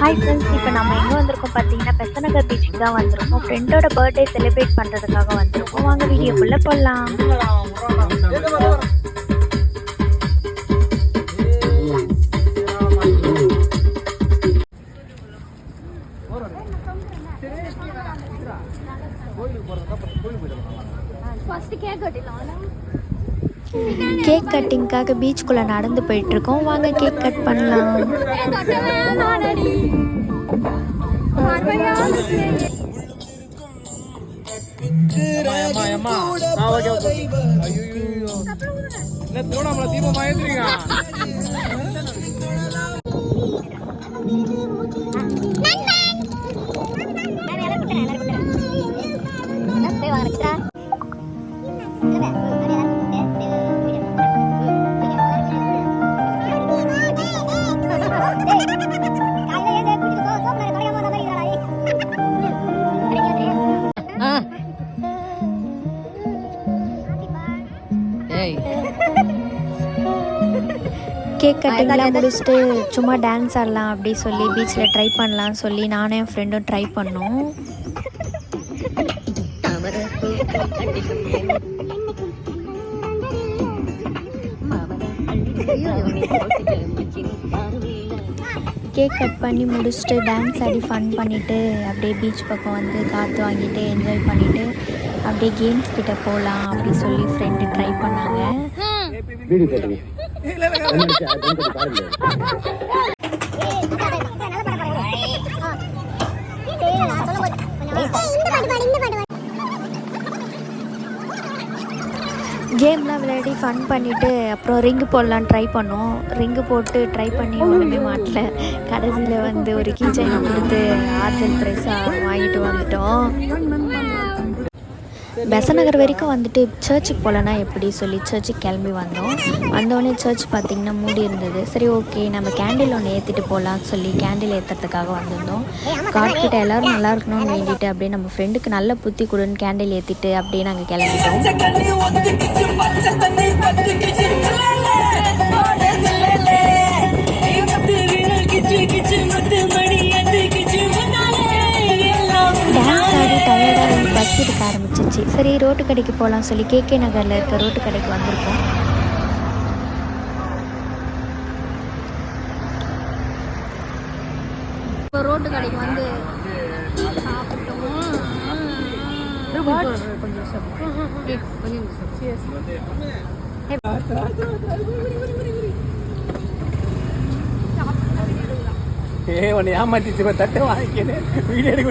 Hi friends, இப்போ நம்ம எங்கே வந்திருக்கோம் பார்த்தீங்கன்னா பெசநகர் பீச்சுக்கு தான் வந்திருக்கோம். ஃப்ரெண்டோட பர்த்டே செலிப்ரேட் பண்ணுறதுக்காக வந்திருக்கோம். வாங்க வீடியோக்குள்ளே போகலாம். கேக் கட்டிங்காக பீச்சுக்குள்ளே நடந்து போயிட்டுருக்கோம். வாங்க கேக் கட் பண்ணலாம். கேக் கட்டிங்லாம் முடிச்சுட்டு சும்மா டான்ஸ் ஆடலாம் அப்படி சொல்லி பீச்சில் ட்ரை பண்ணலான்னு சொல்லி நானும் என் ஃப்ரெண்டும் ட்ரை பண்ணோம். கேக் கட் பண்ணி முடிச்சுட்டு டான்ஸ் ஆடி ஃபன் பண்ணிவிட்டு அப்படியே பீச் பக்கம் வந்து காற்று வாங்கிட்டு என்ஜாய் பண்ணிவிட்டு அப்படியே கேம்ஸ் கிட்ட போகலாம் அப்படி சொல்லி ஃப்ரெண்டு ட்ரை பண்ணாங்க. கேம்லாம் விளையாடி ஃபன் பண்ணிவிட்டு அப்புறம் ரிங்கு போடலான்னு ட்ரை பண்ணோம். ரிங்கு போட்டு ட்ரை பண்ணி ஒன்றுமே மாட்டல. கடைசியில் வந்து ஒரு கீ செயினை கொடுத்து ஆர்டர் ப்ரைஸாக வாங்கிட்டு வந்துட்டோம். பெசநகர் வரைக்கும் வந்துட்டு சர்ச்சுக்கு போகலன்னா எப்படி சொல்லி சர்ச்சுக்கு கிளம்பி வந்தோம். வந்தோடனே சர்ச் பார்த்திங்கன்னா மூடி இருந்தது. சரி ஓகே நம்ம கேண்டில் ஒன்று ஏற்றிட்டு போகலான்னு சொல்லி கேண்டில் ஏற்றுறதுக்காக வந்திருந்தோம். காட்கிட்ட எல்லோரும் நல்லா இருக்கணும்னு வேண்டிட்டு அப்படியே நம்ம ஃப்ரெண்டுக்கு நல்ல புத்தி கொடுன்னு கேண்டில் ஏற்றிட்டு அப்படியே நாங்கள் கிளம்பிட்டோம். டான்ஸ் ஆடி டயர்டாக பஸ் எடுக்க ஆரம்பிச்சிச்சு. சரி ரோட்டு கடைக்கு போகலான்னு சொல்லி கேகே நகரில் இருக்க ரோட்டு கடைக்கு வந்திருக்கோம். இப்போ ரோட்டு கடைக்கு வந்து உன்னை ஏமாத்திச்சு தட்டை வாங்கிக்கணும் வீடியோ எடுக்க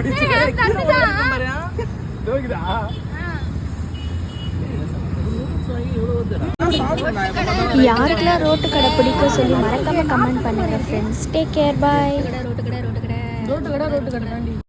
யாருக்கெல்லாம் ரோட்டு கடை பிடிக்கும் சொல்லி மறக்காம கமெண்ட் பண்ணுங்க ஃப்ரெண்ட்ஸ். டேக் கேர், பாய்.